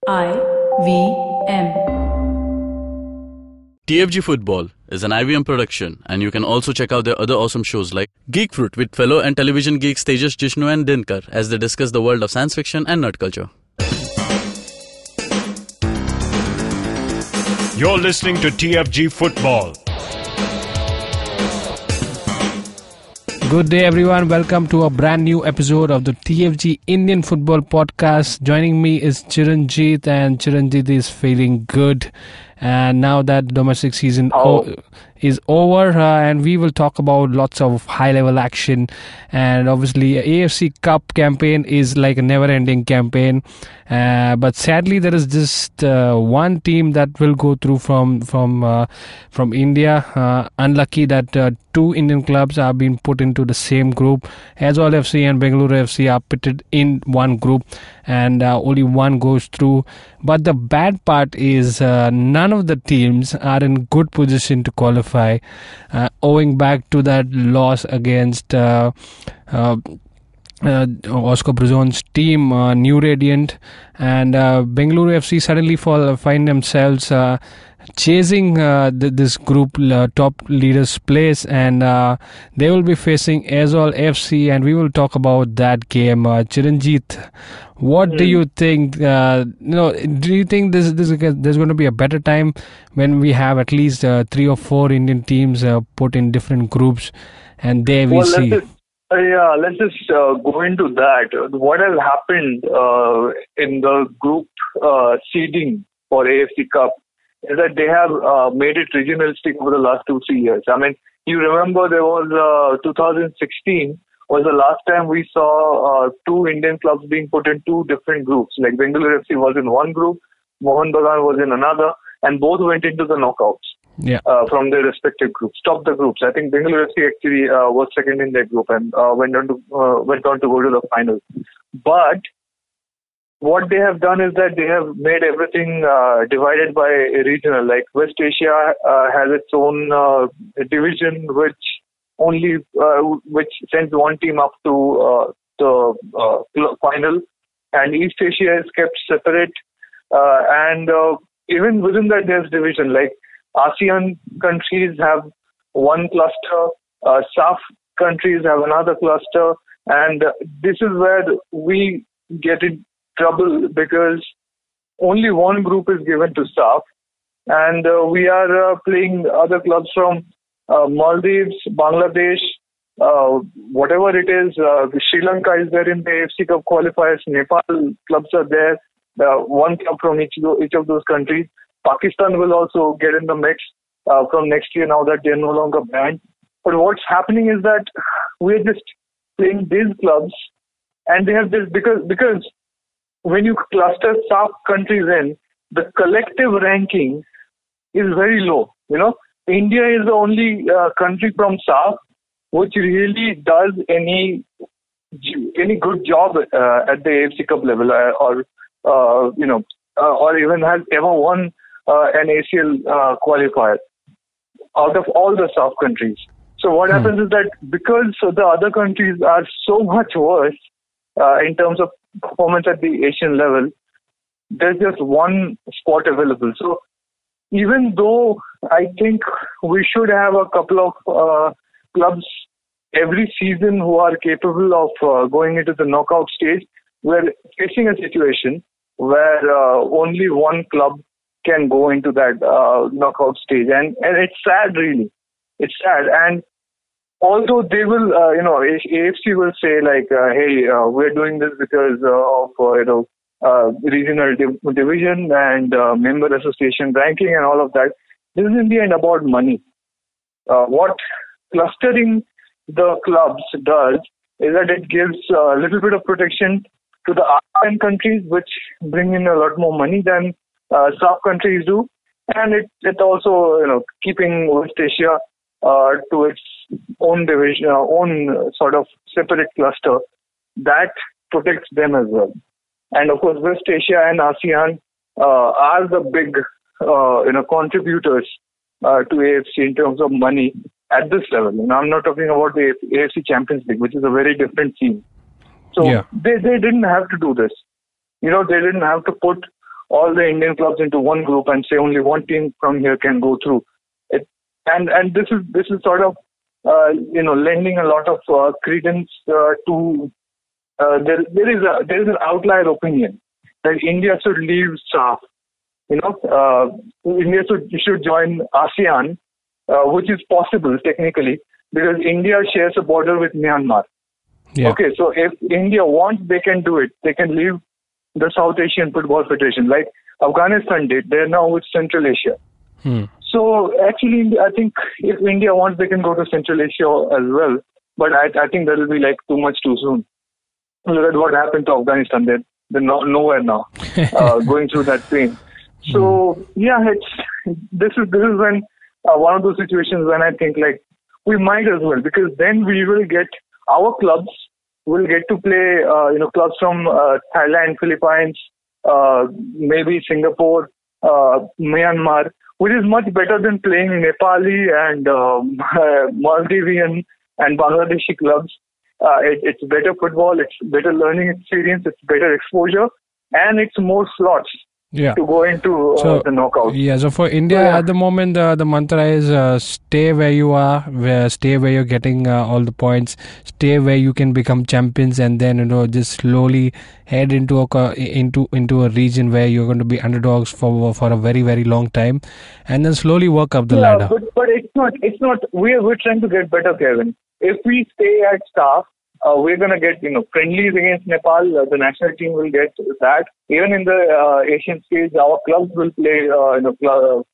IVM. TFG Football is an IVM production, and you can also check out their other awesome shows like Geek Fruit with fellow and television geeks Tejas, Jishnu and Dinkar as they discuss the world of science fiction and nerd culture. You're listening to TFG Football. Good day everyone, welcome to a brand new episode of the TFG Indian Football Podcast. Joining me is Chiranjit, and Chiranjit is feeling good. And now that domestic season is over, and we will talk about lots of high-level action. And obviously, AFC Cup campaign is like a never-ending campaign. But sadly, there is just one team that will go through from India. Unlucky that two Indian clubs are being put into the same group. Aizawl FC and Bengaluru FC are pitted in one group, and only one goes through. But the bad part is none of the teams are in good position to qualify, owing back to that loss against Oscar Bruzon's team, New Radiant, and Bengaluru FC suddenly find themselves chasing this group top leaders place, and they will be facing Aizawl FC, and we will talk about that game. Chiranjit, what do you think? Do you think there's going to be a better time when we have at least 3 or 4 Indian teams put in different groups, and there we see? Let's just go into that. What has happened in the group seeding for AFC Cup is that they have made it regionalistic over the last 2-3 years. I mean, you remember there was 2016 was the last time we saw 2 Indian clubs being put in 2 different groups. Like Bengaluru FC was in one group, Mohun Bagan was in another, and both went into the knockouts from their respective groups. Top the groups. I think Bengaluru FC actually was second in their group and went on to go to the final. But what they have done is that they have made everything divided by regional. Like West Asia has its own division, which sends one team up to the final, and East Asia is kept separate. And even within that, there's division. Like ASEAN countries have one cluster, SAF countries have another cluster, and this is where we get in trouble because only one group is given to SAF, and we are playing other clubs from Maldives, Bangladesh, whatever it is. Sri Lanka is there in the AFC Cup qualifiers. Nepal clubs are there. One club from each of those countries. Pakistan will also get in the mix from next year now that they are no longer banned. But what's happening is that we're just playing these clubs, and they have this because when you cluster SAF countries in, the collective ranking is very low. You know, India is the only country from SAF which really does any good job at the AFC Cup level, or even has ever won an ACL qualifier out of all the SAF countries. So what happens is that because the other countries are so much worse in terms of performance at the Asian level, there's just one spot available. So even though I think we should have a couple of clubs every season who are capable of going into the knockout stage, we're facing a situation where only one club can go into that knockout stage. And it's sad, really. It's sad. And although they will, AFC will say like, hey, we're doing this because of, regional division and member association ranking and all of that. This is in the end about money. What clustering the clubs does is that it gives a little bit of protection to the ASEAN countries, which bring in a lot more money than SAF countries do. And it also, keeping West Asia to its own division, own sort of separate cluster, that protects them as well. And of course, West Asia and ASEAN are the big, contributors to AFC in terms of money at this level. I'm not talking about the AFC Champions League, which is a very different scene. So they didn't have to do this. They didn't have to put all the Indian clubs into one group and say only one team from here can go through. And this is sort of lending a lot of credence to there is an outlier opinion that India should leave SAF. India should join ASEAN, which is possible technically because India shares a border with Myanmar. Yeah. Okay, so if India wants, they can do it. They can leave the South Asian Football Federation, like Afghanistan did. They're now with Central Asia. So actually, I think if India wants, they can go to Central Asia as well. But I think that will be like too much too soon. Look at what happened to Afghanistan. They're nowhere now, going through that pain. So yeah, this is when one of those situations when I think like we might as well, because then we will get our clubs will get to play clubs from Thailand, Philippines, maybe Singapore, Myanmar, which is much better than playing Nepali and Maldivian and Bangladeshi clubs. It's better football, it's better learning experience, it's better exposure, and it's more slots to go into the knockout. Yeah, so for India at the moment, the mantra is stay where you are, stay where you're getting all the points, stay where you can become champions, and then just slowly head into a region where you're going to be underdogs for a very, very long time, and then slowly work up the ladder. But it's not. We're trying to get better, Kevin. If we stay at staff, we're going to get, friendlies against Nepal. The national team will get that. Even in the Asian stage, our clubs will play,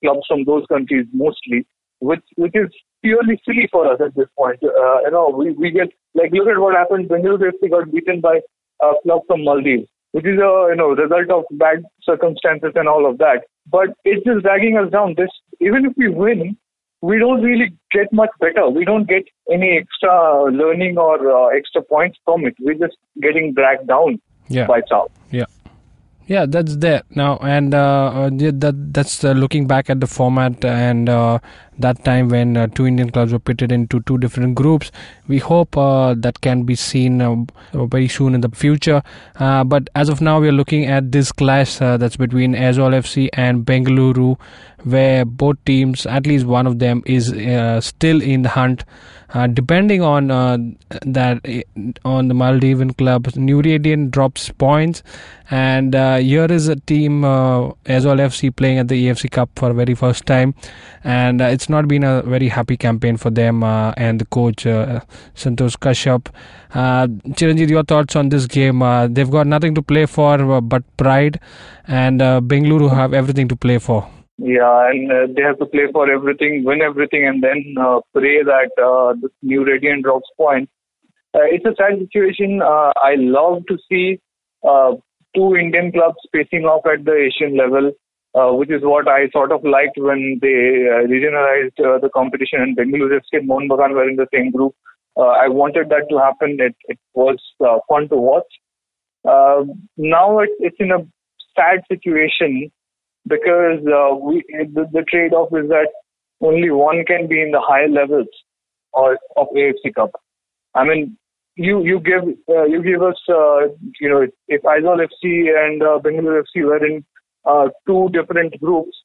clubs from those countries mostly, which is purely silly for us at this point. We get, like, look at what happened. Bengaluru FC got beaten by a club from Maldives, which is a, result of bad circumstances and all of that. But it's just dragging us down. Even if we win, we don't really get much better. We don't get any extra learning or extra points from it. We're just getting dragged down by South. Yeah, that's there now, and that's looking back at the format and that time when two Indian clubs were pitted into two different groups. We hope that can be seen very soon in the future. But as of now, we are looking at this clash that's between Aizawl FC and Bengaluru, where both teams, at least one of them, is still in the hunt. Depending on on the Maldivian club, Nuradian drops points, and here is a team, Aizawl FC, playing at the AFC Cup for the very first time, and it's not been a very happy campaign for them and the coach Santosh Kashyap. Chiranjit, your thoughts on this game? They've got nothing to play for but pride, and Bengaluru have everything to play for. Yeah, and they have to play for everything, win everything, and then pray that the new Radiant drops points. It's a sad situation. I love to see two Indian clubs facing off at the Asian level, which is what I sort of liked when they regionalized the competition, and Bengaluru FC and Mohun Bagan were in the same group. I wanted that to happen. It was fun to watch. Now it's in a sad situation, because the trade-off is that only one can be in the higher levels of AFC Cup. I mean, you give us if Aizawl FC and Bengaluru FC were in two different groups,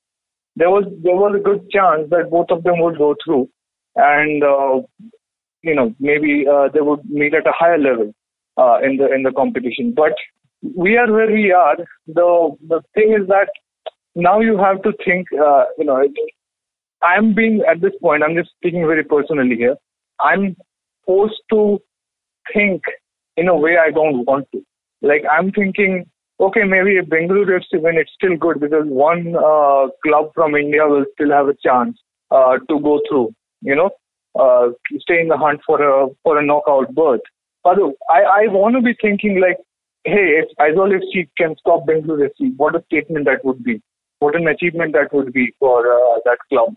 there was a good chance that both of them would go through, and maybe they would meet at a higher level in the competition. But we are where we are. The thing is that now you have to think, I'm being, at this point, I'm just speaking very personally here, I'm forced to think in a way I don't want to. Like, I'm thinking, okay, maybe if Bengaluru FC win, it's still good, because one club from India will still have a chance to go through, stay in the hunt for a knockout berth. But I want to be thinking like, hey, if Aizawl FC can stop Bengaluru FC, what a statement that would be. What an achievement that would be for that club.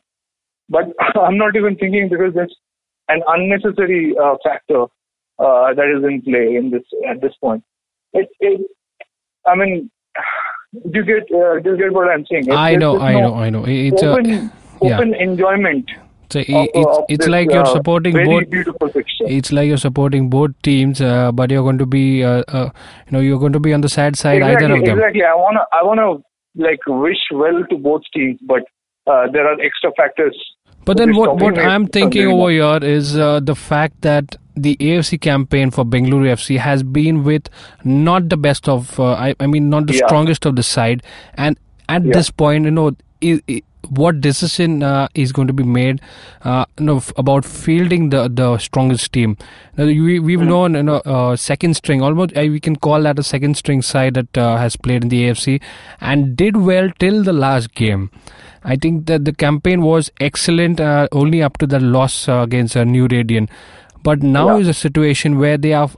But I'm not even thinking, because there's an unnecessary factor that is in play at this point. I mean, do you get what I'm saying? I know. It's open enjoyment. So it's like you're supporting both. Beautiful fixture. It's like you're supporting both teams, but you're going to be, you're going to be on the sad side either of them. Exactly. I wanna wish well to both teams, but there are extra factors. But then what I'm thinking over here is the fact that the AFC campaign for Bengaluru FC has been with not the best of, not the strongest of the side. And at this point, what decision is going to be made about fielding the strongest team? Now, we've known second string, almost we can call that a second string side that has played in the AFC and did well till the last game. I think that the campaign was excellent only up to the loss against New Radiant. But now is a situation where they are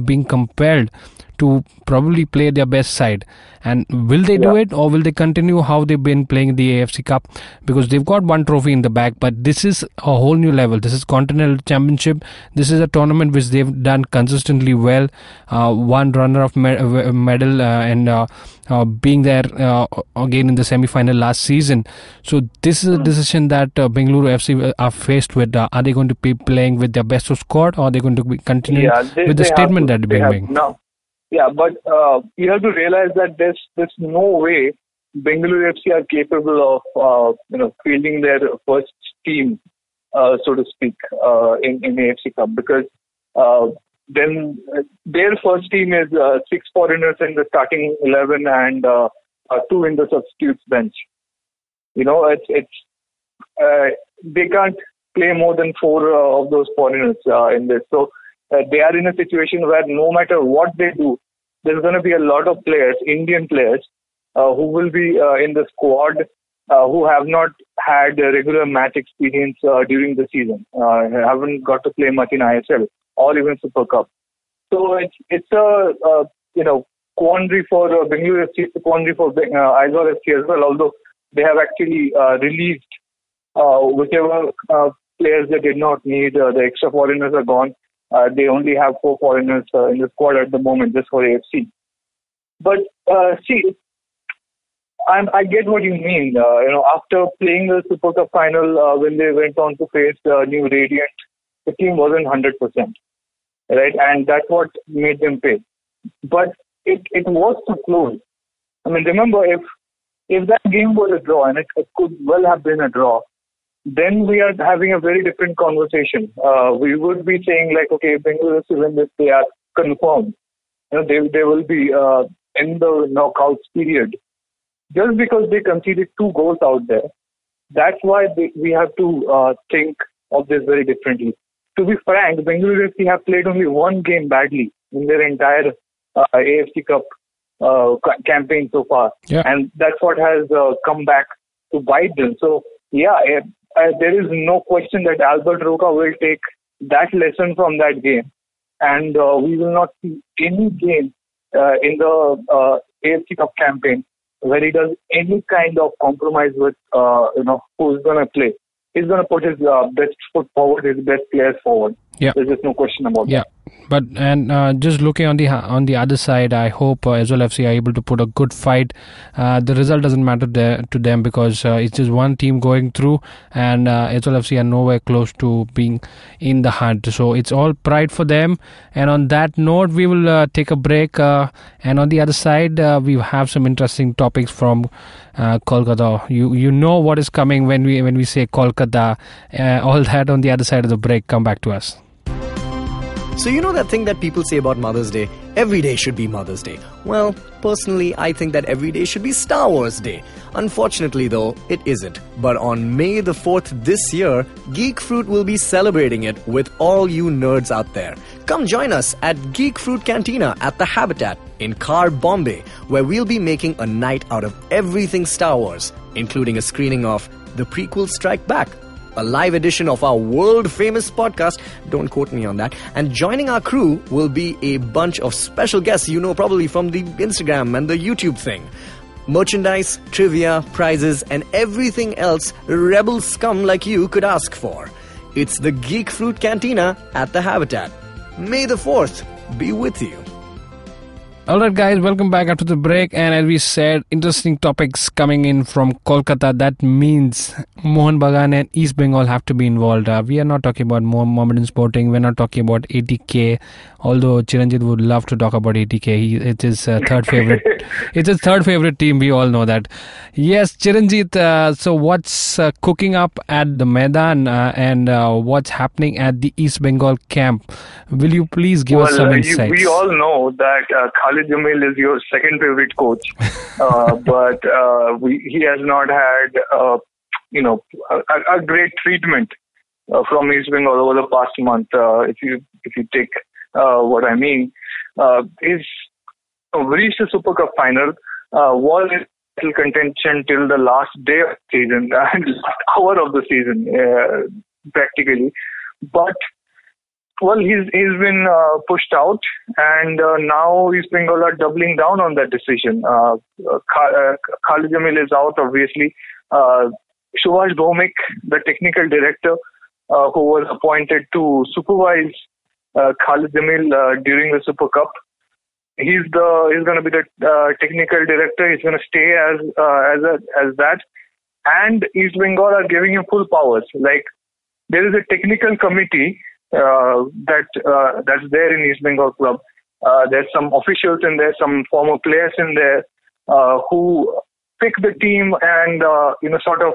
being compelled to probably play their best side. And will they do it, or will they continue how they've been playing the AFC Cup? Because they've got one trophy in the bag, but this is a whole new level. This is Continental Championship. This is a tournament which they've done consistently well. One runner-up medal and being there again in the semi-final last season. So this is a decision that Bengaluru FC are faced with. Are they going to be playing with their best of squad, or are they going to be continuing with the statement that they're being made? Yeah, but you have to realize that there's no way Bengaluru FC are capable of fielding their first team, so to speak, in AFC Cup, because then their first team is 6 foreigners in the starting 11 and 2 in the substitutes bench. It's they can't play more than 4 of those foreigners in this. So they are in a situation where no matter what they do, there's going to be a lot of players, Indian players, who will be in the squad who have not had regular match experience during the season, haven't got to play much in ISL or even Super Cup. So it's a quandary for Bengaluru FC, it's a quandary for Aizawl FC as well, although they have actually released whichever players they did not need. The extra foreigners are gone. They only have 4 foreigners in the squad at the moment, just for AFC. But I get what you mean. After playing the Super Cup final, when they went on to face New Radiant, the team wasn't 100%, right? And that's what made them pay. But it was too close. I mean, remember, if that game was a draw, and it could well have been a draw, then we are having a very different conversation. We would be saying okay, Bengaluru FC win this, they are confirmed. They will be in the knockouts period. Just because they conceded 2 goals out there, that's why we have to think of this very differently. To be frank, Bengaluru FC have played only 1 game badly in their entire AFC Cup campaign so far. Yeah. And that's what has come back to bite them. So, there is no question that Albert Roca will take that lesson from that game, and we will not see any game in the AFC Cup campaign where he does any kind of compromise with who's going to play. He's going to put his best foot forward, his best players forward. Yeah. There's just no question about that. But just looking on the other side, I hope Aizawl FC are able to put a good fight. The result doesn't matter to them because it's just one team going through, and Aizawl FC are nowhere close to being in the hunt. So it's all pride for them. And on that note, we will take a break. And on the other side, we have some interesting topics from Kolkata. You know what is coming when we say Kolkata. All that on the other side of the break. Come back to us. So you know that thing that people say about Mother's Day? Every day should be Mother's Day. Well, personally, I think that every day should be Star Wars Day. Unfortunately, though, it isn't. But on May the 4th this year, Geek Fruit will be celebrating it with all you nerds out there. Come join us at Geek Fruit Cantina at the Habitat in Car, Bombay, where we'll be making a night out of everything Star Wars, including a screening of The Prequel Strike Back, a live edition of our world-famous podcast, don't quote me on that, and joining our crew will be a bunch of special guests you know probably from the Instagram and the YouTube thing. Merchandise, trivia, prizes, and everything else rebel scum like you could ask for. It's the Geek Fruit Cantina at the Habitat. May the 4th be with you. Alright guys, welcome back after the break, and as we said, interesting topics coming in from Kolkata. That means Mohun Bagan and East Bengal have to be involved. We are not talking about Mohammedan Sporting, we're not talking about ATK, although Chiranjit would love to talk about ATK. It's his third favorite. It's his third favorite team, we all know that. Yes, Chiranjit, so what's cooking up at the Maidan and what's happening at the East Bengal camp? Will you please give us some insights? We all know that Khalid Jamil is your second favorite coach, but he has not had a great treatment from East Bengal over the past month. If you take what I mean, he's reached the Super Cup final, was in title contention till the last day of the season and last hour of the season, practically, but. Well, he's been pushed out, and now East Bengal are doubling down on that decision. Khalid Jamil is out, obviously. Subhash Bhomik, the technical director, who was appointed to supervise Khalid Jamil during the Super Cup, he's going to be the technical director. He's going to stay as that, and East Bengal are giving him full powers. Like, there is a technical committee. That's there in East Bengal club. There's some officials in there, some former players in there who pick the team and sort of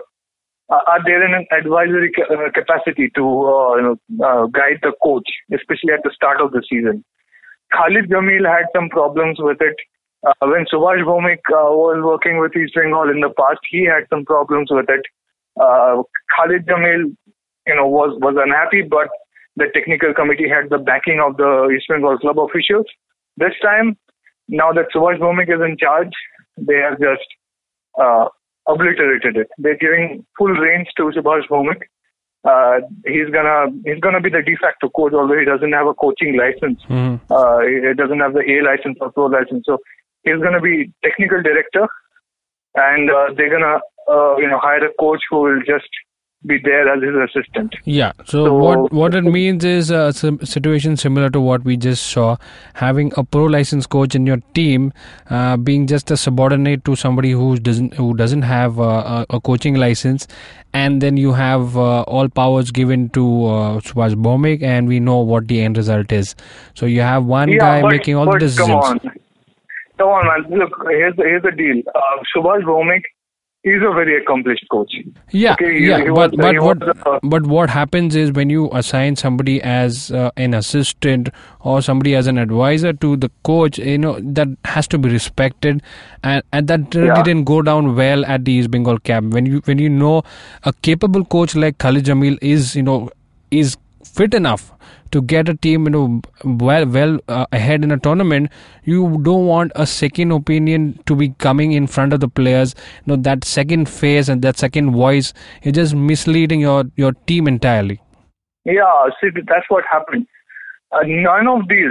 are there in an advisory capacity to guide the coach, especially at the start of the season. Khalid Jamil had some problems with it. When Subhash Bhomik was working with East Bengal in the past, he had some problems with it. Khalid Jamil, was unhappy, but the technical committee had the backing of the East Bengal club officials. This time, now that Subhash Bhomik is in charge, they have just obliterated it. They're giving full reins to Subhash Bhomik. He's gonna be the de facto coach, although he doesn't have a coaching license. He doesn't have the A license or pro license. So he's gonna be technical director, and they're gonna hire a coach who will just be there as his assistant. Yeah, so what it means is a situation similar to what we just saw, having a pro license coach in your team being just a subordinate to somebody who doesn't have a coaching license, and then you have all powers given to Subhash Bhomik, and we know what the end result is. So you have one guy making all the decisions. Come on, man. Look, here's the deal. Subhash Bhomik, he's a very accomplished coach. Yeah, but what happens is when you assign somebody as an assistant or somebody as an advisor to the coach, that has to be respected, and that didn't go down well at the East Bengal camp. When you know a capable coach like Khalid Jamil is fit enough to get a team well ahead in a tournament, you don't want a second opinion to be coming in front of the players. That second face and that second voice is just misleading your team entirely. Yeah, see, that's what happened. None of these.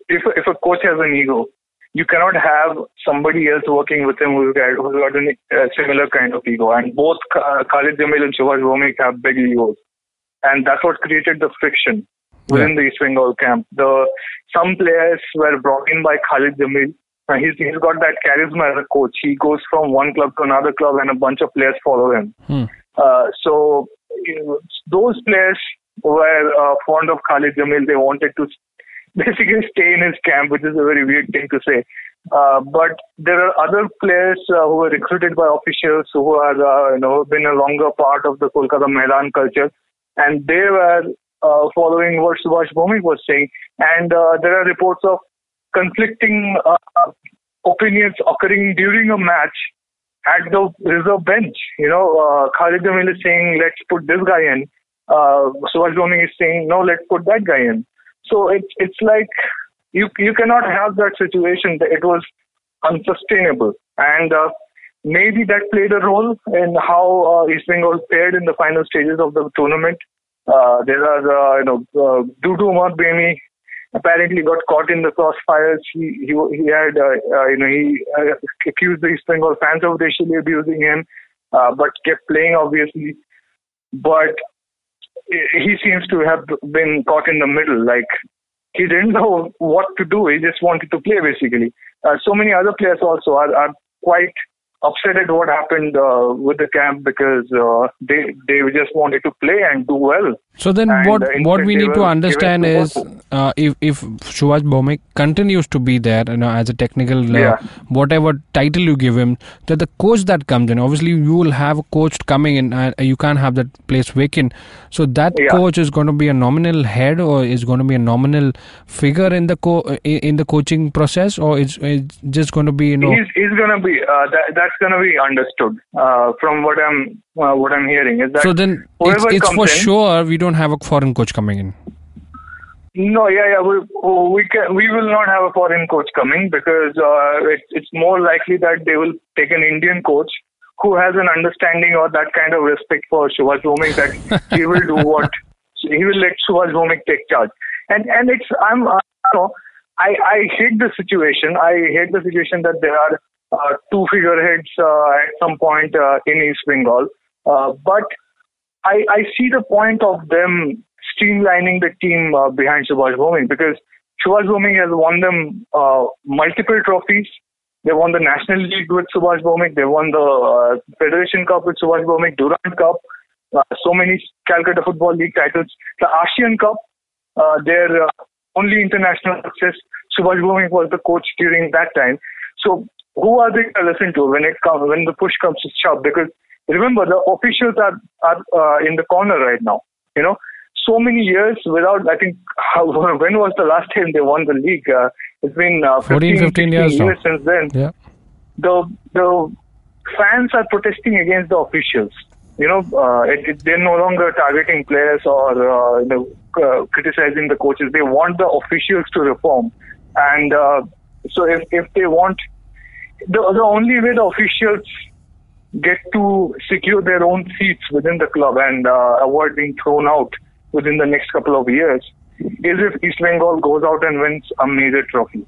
If a coach has an ego, you cannot have somebody else working with him who's got a similar kind of ego. And both Khalid Jamil and Subhash Bhomik have big egos, and that's what created the friction within the East Bengal camp. Some players were brought in by Khalid Jamil. He's got that charisma as a coach. He goes from one club to another club and a bunch of players follow him. So those players were fond of Khalid Jamil. They wanted to basically stay in his camp, which is a very weird thing to say. But there are other players who were recruited by officials who are been a longer part of the Kolkata Maidan culture, and they were following what Subhash Bhomik was saying. And there are reports of conflicting opinions occurring during a match at the reserve bench. Khalid Jamil is saying, let's put this guy in. Subhash Bhomik is saying, no, let's put that guy in. So it's like you cannot have that situation. It was unsustainable. And maybe that played a role in how East Bengal fared in the final stages of the tournament. There are, Dudu Umar Bemi apparently got caught in the crossfires. He had, he accused the East Bengal fans of racially abusing him, but kept playing, obviously. But he seems to have been caught in the middle. Like, he didn't know what to do. He just wanted to play, basically. so many other players also are quite upset at what happened with the camp because they just wanted to play and do well. So then what we need to understand is if Subhash Bhomik continues to be there, as a technical whatever title you give him, that the coach that comes in, obviously you will have a coach coming in, you can't have that place vacant. So that coach is going to be a nominal head, or is going to be a nominal figure in the in the coaching process, or it's just going to be he's going to be that's going to be understood from what I'm hearing is that. So then it's for sure we don't have a foreign coach coming in. No, we will not have a foreign coach coming because it's more likely that they will take an Indian coach who has an understanding or that kind of respect for Subhash Bhomik that he will do what he will let Subhash Bhomik take charge. And it's I hate the situation. I hate the situation that there are two figureheads at some point in East Bengal. But I see the point of them streamlining the team behind Subhash Bhomik, because Subhash Bhomik has won them multiple trophies. They won the National League with Subhash Bhomik. They won the Federation Cup with Subhash Bhomik, Durand Cup, so many Calcutta Football League titles. The ASEAN Cup, their only international success. Subhash Bhomik was the coach during that time. So who are they going to listen to when the push comes to shove? Because remember, the officials are in the corner right now. So many years without, I think, when was the last time they won the league? It's been 15 years since then. Yeah. The fans are protesting against the officials. They're no longer targeting players or criticizing the coaches. They want the officials to reform. And so if they want, the only way the officials get to secure their own seats within the club and avoid being thrown out within the next couple of years is if East Bengal goes out and wins a major trophy.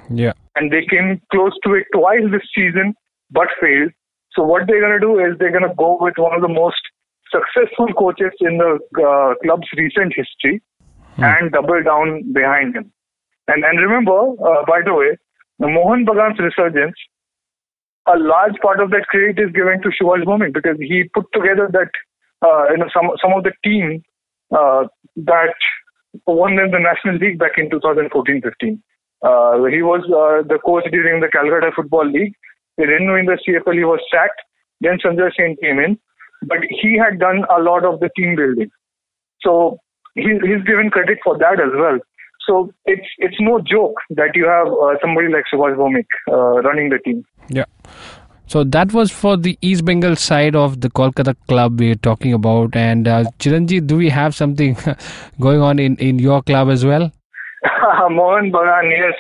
Yeah. And they came close to it twice this season, but failed. So what they're going to do is they're going to go with one of the most successful coaches in the club's recent history and double down behind him. And remember, by the way, the Mohun Bagan's resurgence, a large part of that credit is given to Subhash Bhomik because he put together that some of the team that won in the National League back in 2014-15. He was the coach during the Calcutta Football League. They didn't win the CFL. He was sacked. Then Sanjay Sen came in, but he had done a lot of the team building. So he's given credit for that as well. So it's no joke that you have somebody like Subhash Bhomik running the team. Yeah. So that was for the East Bengal side of the Kolkata club we're talking about. And Chiranjeev, do we have something going on in your club as well? Mohun Bagan, yes.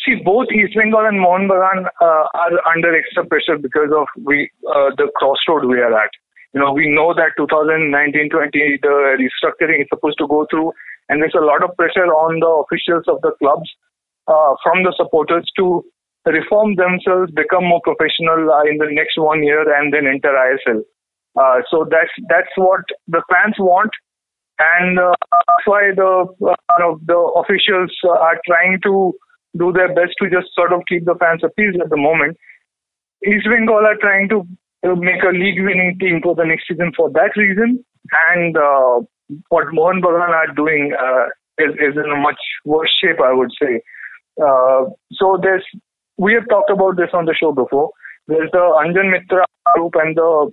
See, both East Bengal and Mohun Bagan are under extra pressure because of the crossroad we are at. We know that 2019-20, the restructuring is supposed to go through, and there's a lot of pressure on the officials of the clubs from the supporters to reform themselves, become more professional in the next 1 year, and then enter ISL. So that's what the fans want, and that's why the officials are trying to do their best to just sort of keep the fans appeased at the moment. East Bengal are trying to make a league-winning team for the next season for that reason, and what Mohun Bagan are doing is in a much worse shape, I would say. So we have talked about this on the show before. There's the Anjan Mitra group and the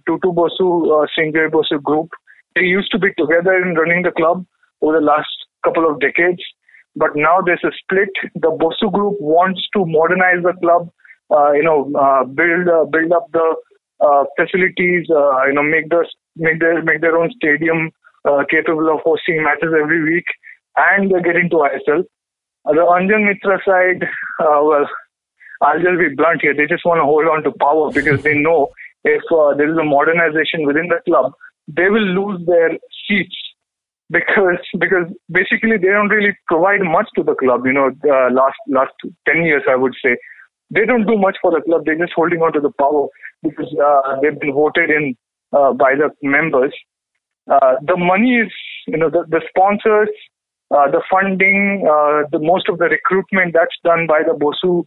Tutu Bosu, Sinjay Bosu group. They used to be together in running the club over the last couple of decades, but now there's a split. The Bosu group wants to modernize the club, build up the facilities, make their own stadium capable of hosting matches every week, and get into ISL. The Anjan Mitra side, I'll just be blunt here. They just want to hold on to power because they know if there is a modernization within the club, they will lose their seats because basically they don't really provide much to the club. Last 10 years, I would say. They don't do much for the club. They're just holding on to the power because they've been voted in by the members. The money is, the sponsors the funding, the most of the recruitment that's done by the Bosu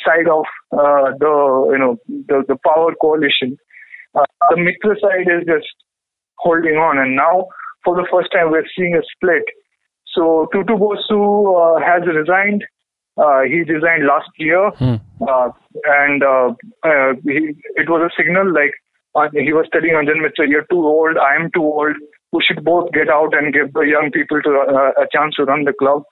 side of the power coalition. The Mitra side is just holding on, and now for the first time we're seeing a split. So Tutu Bosu has resigned. He resigned last year, and it was a signal like he was telling Anjan Mitra, "You're too old. I am too old. We should both get out and give the young people a chance to run the club."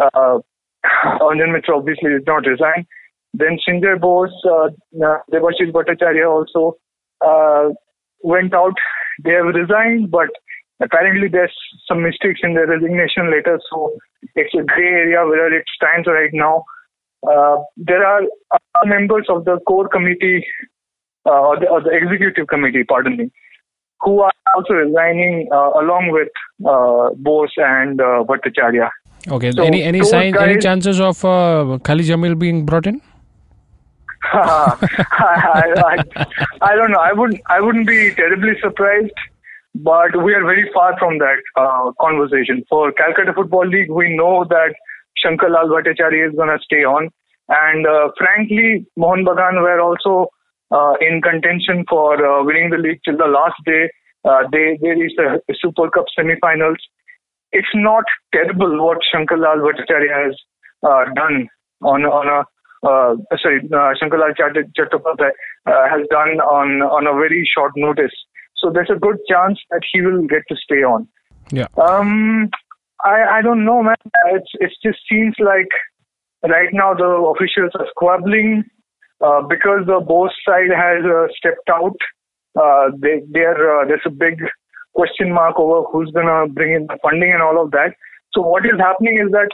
Anjan Mitra obviously did not resign. Then Sanjay Bose, Debashish Bhattacharya also went out. They have resigned, but apparently there's some mistakes in their resignation letter, so it's a grey area where it stands right now. There are members of the core committee, or the executive committee, pardon me, who are also resigning along with Bose and Bhattacharya. Okay. So any chances of Khalid Jamil being brought in? I don't know. I wouldn't be terribly surprised, but we are very far from that conversation. For Calcutta Football League, we know that Shankar Lal Bhattacharya is going to stay on, and frankly, Mohun Bagan were also in contention for winning the league till the last day. They reached the Super Cup semi-finals. It's not terrible what Shankar Lal Bhattacharya has done Shankar Lal Chattopadhyay has done on a very short notice. So there's a good chance that he will get to stay on. Yeah. I don't know, man. It just seems like right now the officials are squabbling because the Bose side has stepped out. There's a big question mark over who's gonna bring in the funding and all of that. So what is happening is that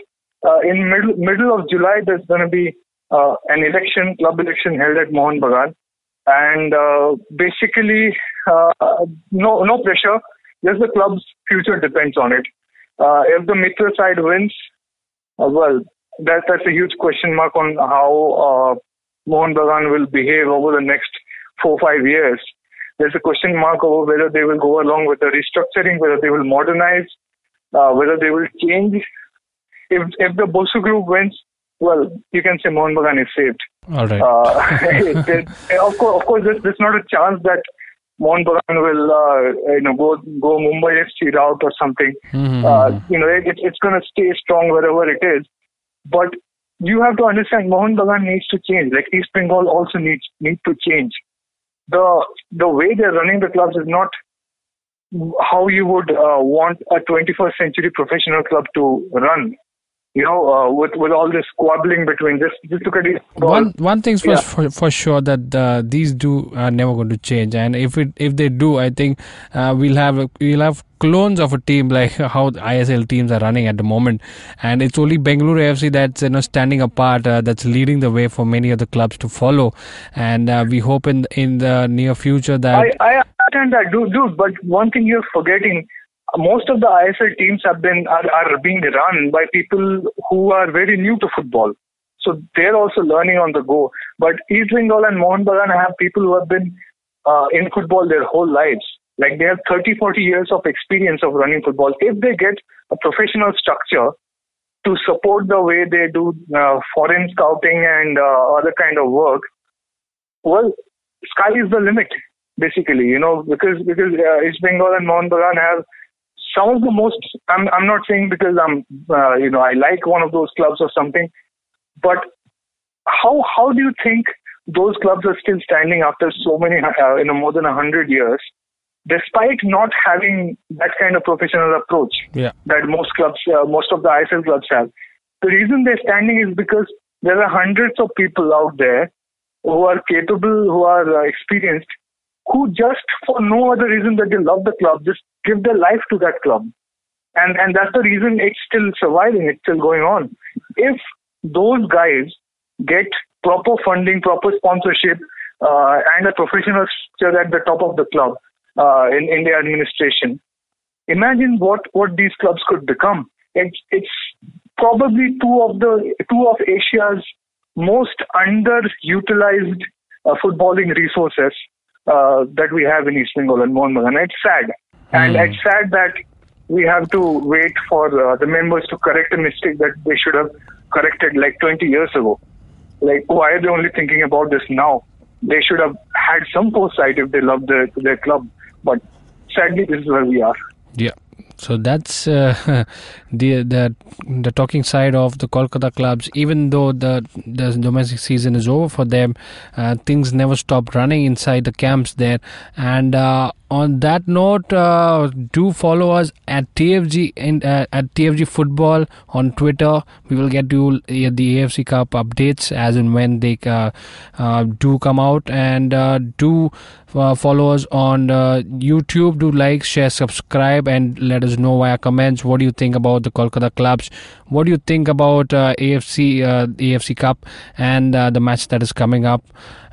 in middle of July there's gonna be an election, club election held at Mohun Bagan, and basically no pressure. Just the club's future depends on it. If the Mitra side wins, well, that's a huge question mark on how Mohun Bagan will behave over the next 4-5 years. There's a question mark over whether they will go along with the restructuring, whether they will modernize, whether they will change. If the Bosu group wins, well, you can say Mohun Bagan is saved. All right. Of course, there's not a chance that Mohun Bagan will, go Mumbai FC route or something. It's going to stay strong wherever it is. But you have to understand, Mohun Bagan needs to change. Like East Bengal also needs to change. The way they're running the clubs is not how you would want a 21st century professional club to run. With all this squabbling between just look at it. One thing's for sure that these are never going to change, and if they do, I think we'll have clones of a team like how the ISL teams are running at the moment, and it's only Bengaluru FC that's standing apart, that's leading the way for many other clubs to follow, and we hope in the near future that I understand that, dude. But one thing you're forgetting. Most of the ISL teams are being run by people who are very new to football. So they're also learning on the go. But East Bengal and Mohun Bagan have people who have been in football their whole lives. Like they have 30-40 years of experience of running football. If they get a professional structure to support the way they do foreign scouting and other kind of work, well, sky is the limit, basically, because East Bengal and Mohun Bagan have some of the most, I'm not saying because I like one of those clubs or something, but how do you think those clubs are still standing after so many, more than 100 years, despite not having that kind of professional approach that most of the ISL clubs have? The reason they're standing is because there are hundreds of people out there who are capable, who are experienced, who just for no other reason that they love the club, just give their life to that club. And that's the reason it's still surviving, it's still going on. If those guys get proper funding, proper sponsorship, and a professional structure at the top of the club in the administration, imagine what these clubs could become. It's probably two of Asia's most underutilized footballing resources that we have in East Bengal and Mohun Bagan. It's sad. And it's sad that we have to wait for the members to correct a mistake that they should have corrected like 20 years ago. Like, why are they only thinking about this now? They should have had some foresight if they love their club. But sadly, this is where we are. Yeah. So that's the talking side of the Kolkata clubs. Even though the domestic season is over for them, things never stop running inside the camps there. And on that note, do follow us at TFG at TFG Football on Twitter. We will get you the AFC Cup updates as and when they do come out. And do follow us on YouTube. Do like, share, subscribe, and let us know via comments what do you think about the Kolkata clubs. What do you think about AFC Cup and the match that is coming up.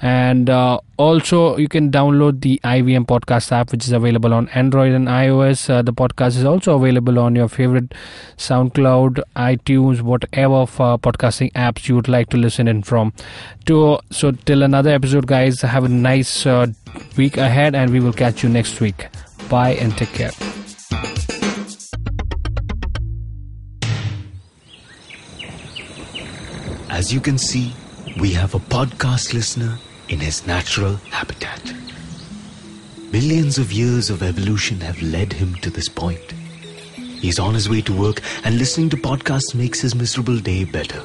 And also you can download the IVM podcast app, which is available on Android and iOS. The podcast is also available on your favorite SoundCloud, iTunes, whatever podcasting apps you would like to listen in from. So till another episode, guys, have a nice week ahead, and we will catch you next week. Bye and take care. As you can see, we have a podcast listener in his natural habitat. Millions of years of evolution have led him to this point. He's on his way to work, and listening to podcasts makes his miserable day better.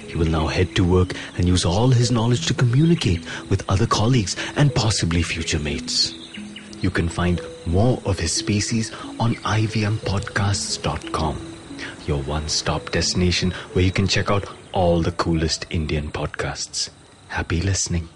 He will now head to work and use all his knowledge to communicate with other colleagues and possibly future mates. You can find more of his species on ivmpodcasts.com, your one-stop destination where you can check out all the coolest Indian podcasts. Happy listening.